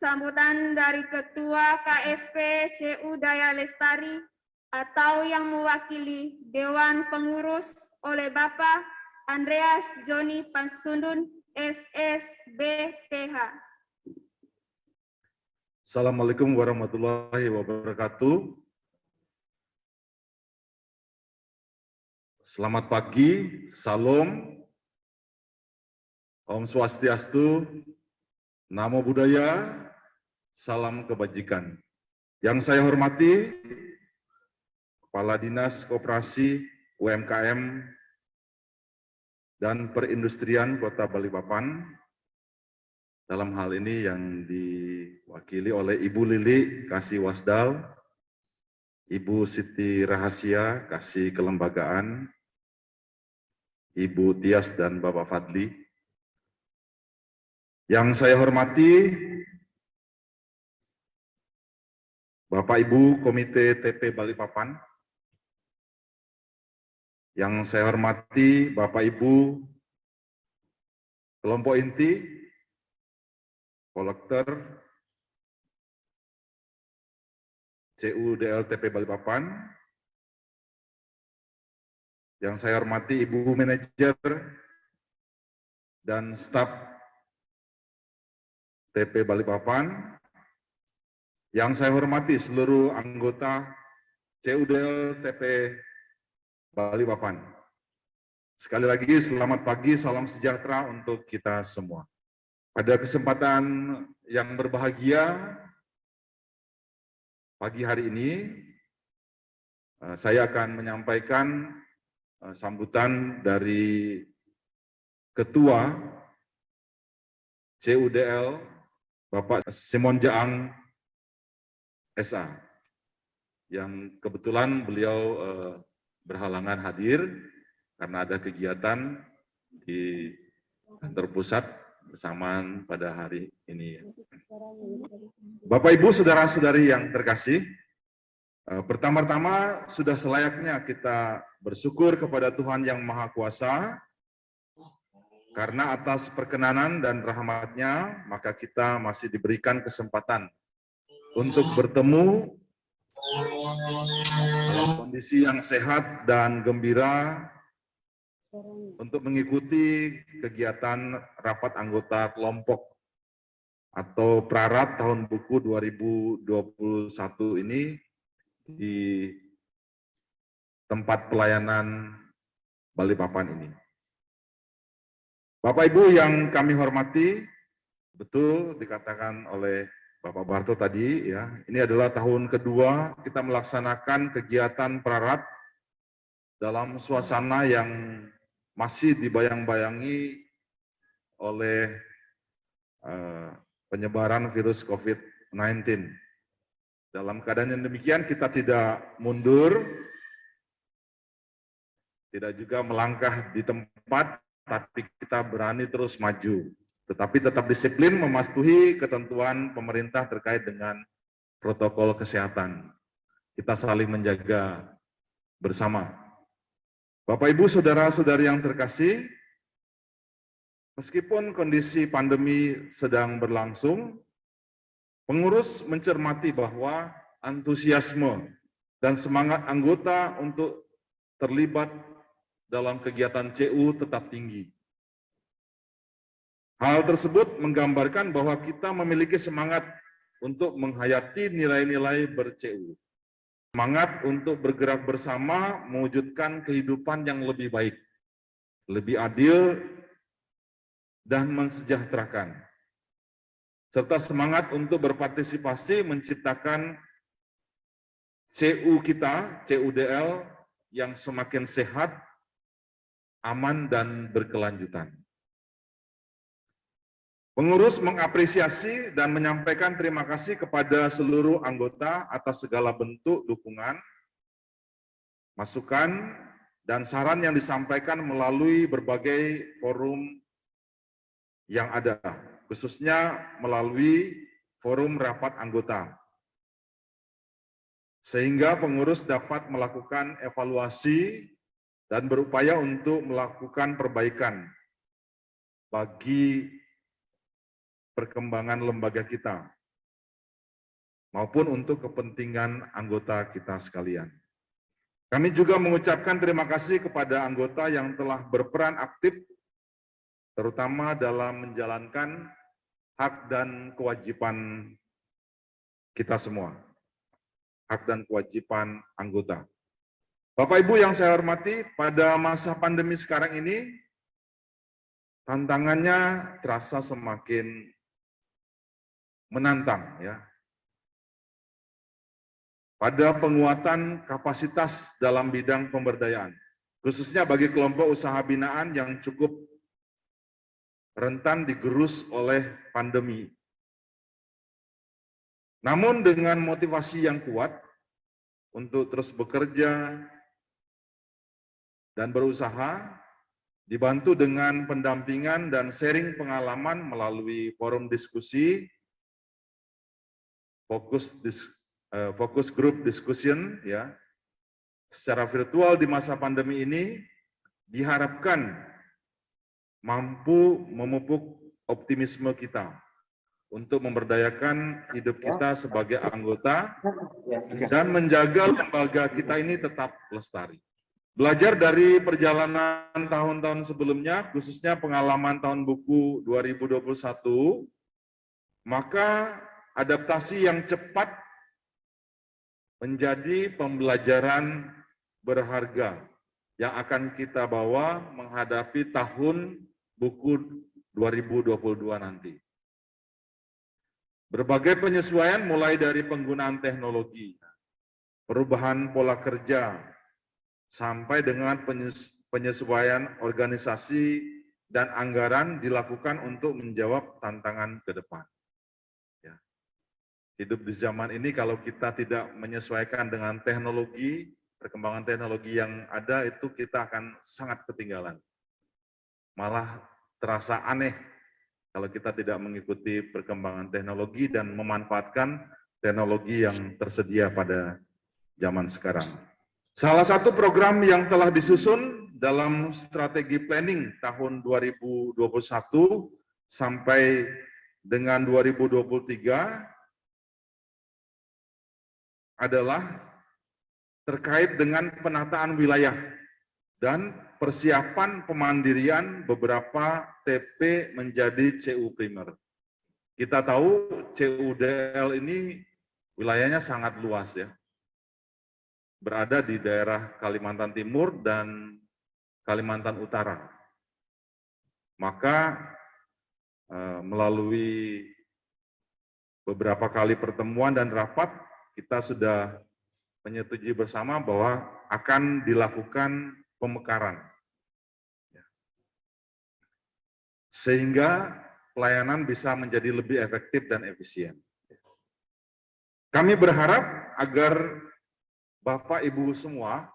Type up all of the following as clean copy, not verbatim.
Sambutan dari Ketua KSP CU Daya Lestari atau yang mewakili Dewan Pengurus oleh Bapak Andreas Joni Pansundun, SSBTH. Assalamualaikum warahmatullahi wabarakatuh. Selamat pagi, salam, Om Swastiastu, Namo Buddhaya, salam kebajikan. Yang saya hormati, Kepala Dinas Koperasi UMKM dan Perindustrian Kota Balikpapan, dalam hal ini yang diwakili oleh Ibu Lili Kasih Wasdal, Ibu Siti Rahasia Kasih Kelembagaan, Ibu Tias dan Bapak Fadli. Yang saya hormati, Bapak Ibu Komite TP Balikpapan. Yang saya hormati, Bapak Ibu kelompok inti, kolektor, CUDLTP Balikpapan. Yang saya hormati Ibu Manajer dan staf TP Balikpapan. Yang saya hormati seluruh anggota CUDLTP Balikpapan. Sekali lagi selamat pagi, salam sejahtera untuk kita semua. Pada kesempatan yang berbahagia pagi hari ini, saya akan menyampaikan sambutan dari Ketua CUDL, Bapak Simon Jaang, SA, yang kebetulan beliau berhalangan hadir karena ada kegiatan di kantor pusat bersamaan pada hari ini. Bapak Ibu saudara-saudari yang terkasih, pertama-tama sudah selayaknya kita bersyukur kepada Tuhan Yang Maha Kuasa karena atas perkenanan dan rahmat-Nya maka kita masih diberikan kesempatan untuk bertemu dalam kondisi yang sehat dan gembira untuk mengikuti kegiatan rapat anggota kelompok atau Prarat tahun buku 2021 ini di tempat pelayanan Balikpapan ini. Bapak Ibu yang kami hormati, betul dikatakan oleh Bapak Barto tadi, ya, ini adalah tahun kedua kita melaksanakan kegiatan Prarat dalam suasana yang masih dibayang-bayangi oleh penyebaran virus COVID-19. Dalam keadaan yang demikian kita tidak mundur, tidak juga melangkah di tempat, tapi kita berani terus maju. Tetapi tetap disiplin mematuhi ketentuan pemerintah terkait dengan protokol kesehatan. Kita saling menjaga bersama. Bapak, Ibu, saudara-saudari yang terkasih, meskipun kondisi pandemi sedang berlangsung, pengurus mencermati bahwa antusiasme dan semangat anggota untuk terlibat dalam kegiatan CU tetap tinggi. Hal tersebut menggambarkan bahwa kita memiliki semangat untuk menghayati nilai-nilai ber-CU. Semangat untuk bergerak bersama mewujudkan kehidupan yang lebih baik, lebih adil, dan mensejahterakan. Serta semangat untuk berpartisipasi menciptakan CU kita, CUDL, yang semakin sehat, aman, dan berkelanjutan. Pengurus mengapresiasi dan menyampaikan terima kasih kepada seluruh anggota atas segala bentuk dukungan, masukan, dan saran yang disampaikan melalui berbagai forum yang ada, khususnya melalui forum rapat anggota. Sehingga pengurus dapat melakukan evaluasi dan berupaya untuk melakukan perbaikan bagi perkembangan lembaga kita, maupun untuk kepentingan anggota kita sekalian. Kami juga mengucapkan terima kasih kepada anggota yang telah berperan aktif, terutama dalam menjalankan hak dan kewajiban kita semua, hak dan kewajiban anggota. Bapak Ibu yang saya hormati, pada masa pandemi sekarang ini, tantangannya terasa semakin menantang, ya. Pada penguatan kapasitas dalam bidang pemberdayaan, khususnya bagi kelompok usaha binaan yang cukup rentan digerus oleh pandemi. Namun dengan motivasi yang kuat untuk terus bekerja dan berusaha, dibantu dengan pendampingan dan sharing pengalaman melalui forum diskusi, fokus group discussion, ya, secara virtual di masa pandemi ini diharapkan mampu memupuk optimisme kita untuk memberdayakan hidup kita sebagai anggota dan menjaga lembaga kita ini tetap lestari. Belajar dari perjalanan tahun-tahun sebelumnya, khususnya pengalaman tahun buku 2021, maka adaptasi yang cepat menjadi pembelajaran berharga yang akan kita bawa menghadapi tahun buku 2022 nanti. Berbagai penyesuaian mulai dari penggunaan teknologi, perubahan pola kerja, sampai dengan penyesuaian organisasi dan anggaran dilakukan untuk menjawab tantangan ke depan. Hidup di zaman ini kalau kita tidak menyesuaikan dengan teknologi, perkembangan teknologi yang ada, itu kita akan sangat ketinggalan. Malah terasa aneh kalau kita tidak mengikuti perkembangan teknologi dan memanfaatkan teknologi yang tersedia pada zaman sekarang. Salah satu program yang telah disusun dalam strategi planning tahun 2021 sampai dengan 2023 adalah terkait dengan penataan wilayah dan persiapan pemandirian beberapa TP menjadi CU primer. Kita tahu CUDL ini wilayahnya sangat luas, ya. Berada di daerah Kalimantan Timur dan Kalimantan Utara. Maka melalui beberapa kali pertemuan dan rapat, kita sudah menyetujui bersama bahwa akan dilakukan pemekaran. Sehingga pelayanan bisa menjadi lebih efektif dan efisien. Kami berharap agar Bapak Ibu semua,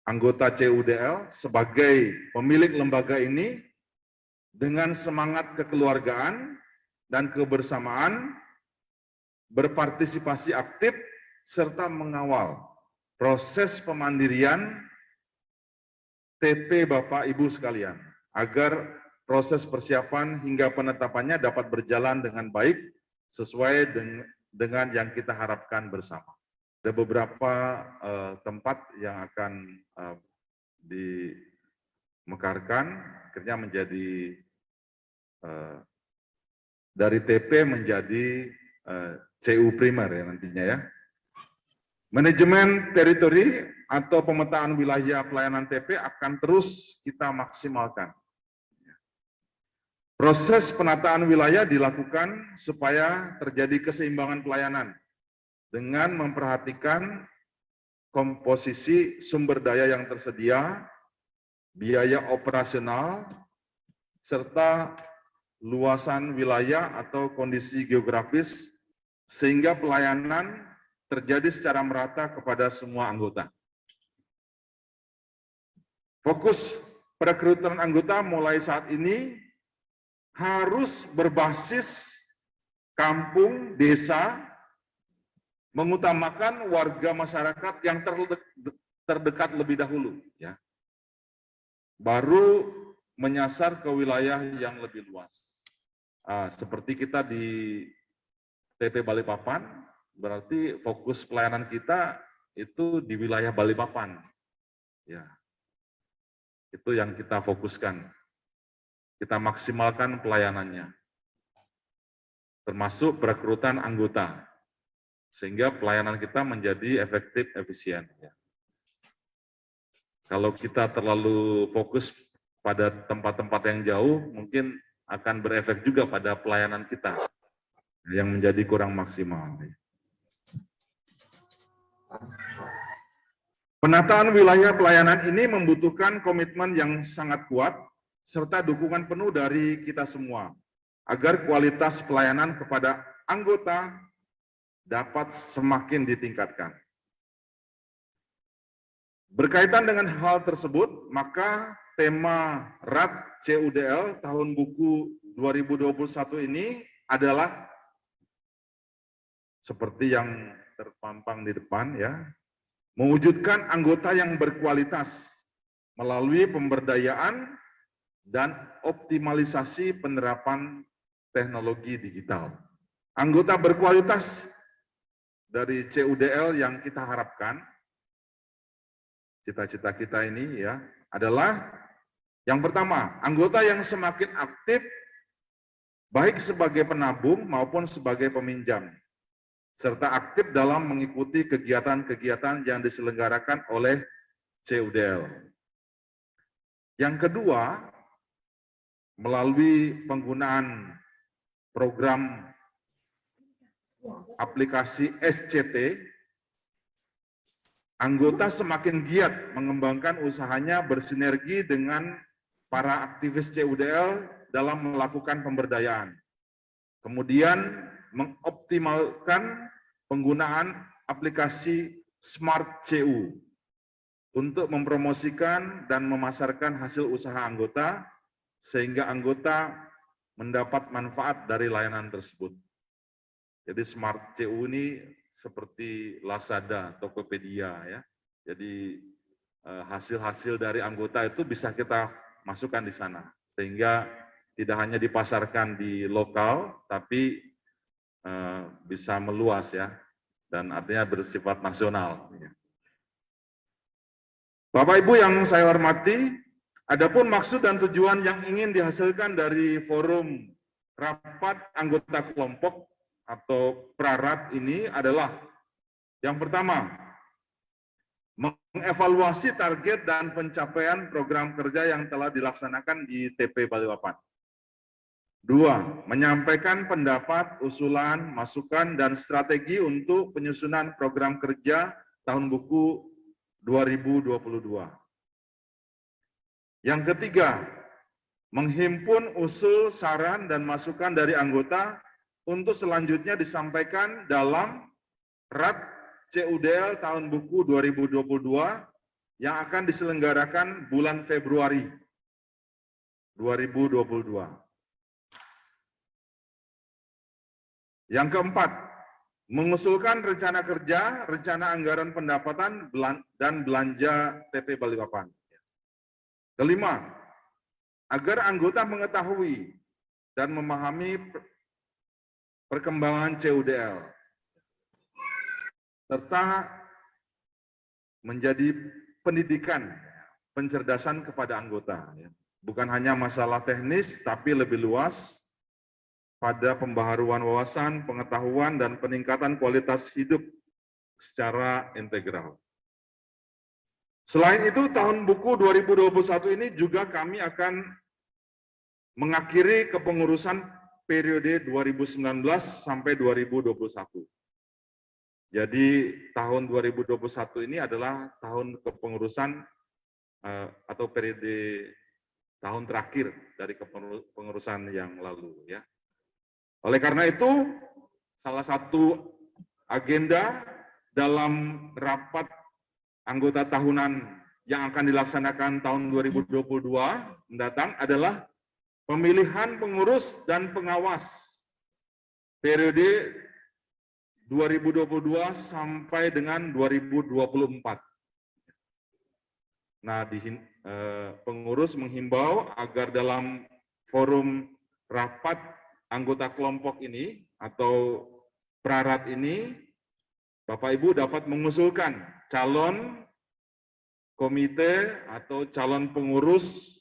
anggota CUDL sebagai pemilik lembaga ini, dengan semangat kekeluargaan dan kebersamaan, berpartisipasi aktif, serta mengawal proses pemandirian TP Bapak Ibu sekalian, agar proses persiapan hingga penetapannya dapat berjalan dengan baik, sesuai dengan yang kita harapkan bersama. Ada beberapa tempat yang akan dimekarkan, akhirnya menjadi dari TP menjadi CU primer, ya, nantinya, ya. Manajemen teritori atau pemetaan wilayah pelayanan TP akan terus kita maksimalkan. Proses penataan wilayah dilakukan supaya terjadi keseimbangan pelayanan dengan memperhatikan komposisi sumber daya yang tersedia, biaya operasional, serta luasan wilayah atau kondisi geografis, sehingga pelayanan terjadi secara merata kepada semua anggota. Fokus perekrutan anggota mulai saat ini harus berbasis kampung, desa, mengutamakan warga masyarakat yang terdekat lebih dahulu, ya. Baru menyasar ke wilayah yang lebih luas. Seperti kita di TP Balikpapan, berarti fokus pelayanan kita itu di wilayah Balikpapan. Ya, itu yang kita fokuskan. Kita maksimalkan pelayanannya, termasuk perekrutan anggota, sehingga pelayanan kita menjadi efektif, efisien. Ya. Kalau kita terlalu fokus pada tempat-tempat yang jauh, mungkin akan berefek juga pada pelayanan kita yang menjadi kurang maksimal. Penataan wilayah pelayanan ini membutuhkan komitmen yang sangat kuat serta dukungan penuh dari kita semua agar kualitas pelayanan kepada anggota dapat semakin ditingkatkan. Berkaitan dengan hal tersebut, maka tema RAT CUDL tahun buku 2021 ini adalah seperti yang terpampang di depan, ya, mewujudkan anggota yang berkualitas melalui pemberdayaan dan optimalisasi penerapan teknologi digital. Anggota berkualitas dari CUDL yang kita harapkan, cita-cita kita ini ya, adalah yang pertama, anggota yang semakin aktif baik sebagai penabung maupun sebagai peminjam, serta aktif dalam mengikuti kegiatan-kegiatan yang diselenggarakan oleh CUDL. Yang kedua, melalui penggunaan program aplikasi SCT, anggota semakin giat mengembangkan usahanya bersinergi dengan para aktivis CUDL dalam melakukan pemberdayaan. Kemudian mengoptimalkan penggunaan aplikasi Smart CU untuk mempromosikan dan memasarkan hasil usaha anggota sehingga anggota mendapat manfaat dari layanan tersebut. Jadi Smart CU ini seperti Lazada, Tokopedia ya. Jadi hasil-hasil dari anggota itu bisa kita masukkan di sana sehingga tidak hanya dipasarkan di lokal tapi bisa meluas ya, dan artinya bersifat nasional. Bapak Ibu yang saya hormati, adapun maksud dan tujuan yang ingin dihasilkan dari forum rapat anggota kelompok atau prarat ini adalah yang pertama, mengevaluasi target dan pencapaian program kerja yang telah dilaksanakan di TP Balikpapan. 2. Menyampaikan pendapat, usulan, masukan, dan strategi untuk penyusunan program kerja tahun buku 2022. Yang ketiga, menghimpun usul, saran, dan masukan dari anggota untuk selanjutnya disampaikan dalam RAT CUDL tahun buku 2022 yang akan diselenggarakan bulan Februari 2022. Yang keempat, mengusulkan rencana kerja, rencana anggaran pendapatan, dan belanja TP Balikpapan. Kelima, agar anggota mengetahui dan memahami perkembangan CUDL, serta menjadi pendidikan, pencerdasan kepada anggota. Bukan hanya masalah teknis, tapi lebih luas, pada pembaharuan wawasan, pengetahuan, dan peningkatan kualitas hidup secara integral. Selain itu, tahun buku 2021 ini juga kami akan mengakhiri kepengurusan periode 2019 sampai 2021. Jadi tahun 2021 ini adalah tahun kepengurusan atau periode tahun terakhir dari kepengurusan yang lalu ya. Oleh karena itu, salah satu agenda dalam rapat anggota tahunan yang akan dilaksanakan tahun 2022 mendatang adalah pemilihan pengurus dan pengawas periode 2022 sampai dengan 2024. Nah, pengurus menghimbau agar dalam forum rapat anggota kelompok ini atau prarat ini Bapak Ibu dapat mengusulkan calon komite atau calon pengurus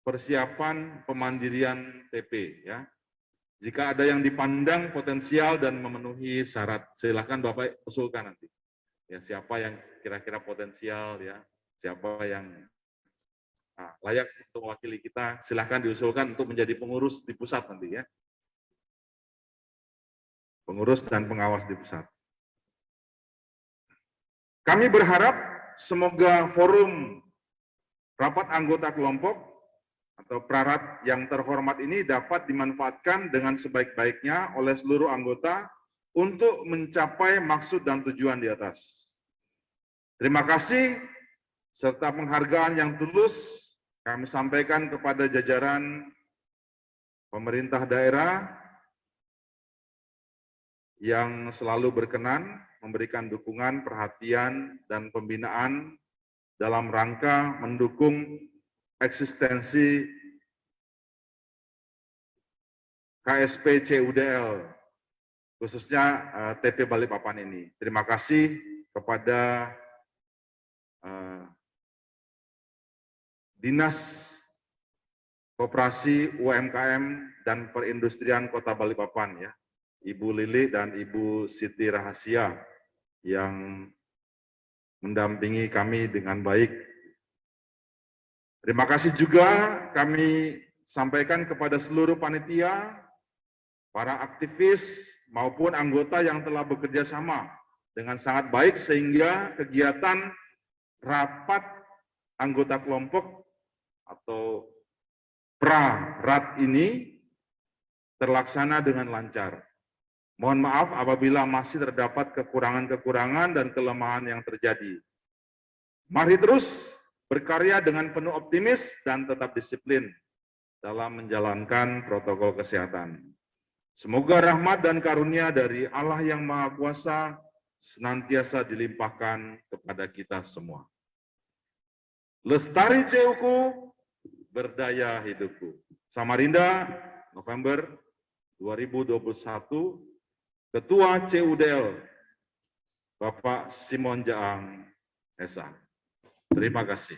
persiapan pemandirian TP ya. Jika ada yang dipandang potensial dan memenuhi syarat, silakan Bapak usulkan nanti. Ya, siapa yang kira-kira potensial ya, siapa yang layak untuk mewakili kita, silakan diusulkan untuk menjadi pengurus di pusat nanti ya. Pengurus dan pengawas di pusat. Kami berharap semoga forum rapat anggota kelompok atau prarat yang terhormat ini dapat dimanfaatkan dengan sebaik-baiknya oleh seluruh anggota untuk mencapai maksud dan tujuan di atas. Terima kasih serta penghargaan yang tulus kami sampaikan kepada jajaran pemerintah daerah yang selalu berkenan memberikan dukungan, perhatian, dan pembinaan dalam rangka mendukung eksistensi KSP CUDL, khususnya TP Balikpapan ini. Terima kasih kepada Dinas Koperasi UMKM dan Perindustrian Kota Balikpapan ya, Ibu Lili dan Ibu Siti Rahasia yang mendampingi kami dengan baik. Terima kasih juga kami sampaikan kepada seluruh panitia, para aktivis maupun anggota yang telah bekerja sama dengan sangat baik sehingga kegiatan rapat anggota kelompok atau pra-rat ini terlaksana dengan lancar. Mohon maaf apabila masih terdapat kekurangan-kekurangan dan kelemahan yang terjadi. Mari terus berkarya dengan penuh optimis dan tetap disiplin dalam menjalankan protokol kesehatan. Semoga rahmat dan karunia dari Allah yang Maha Kuasa senantiasa dilimpahkan kepada kita semua. Lestari CUku, berdaya hidupku. Samarinda, November 2021, Ketua CUDL, Bapak Simon Jaang, SA. Terima kasih.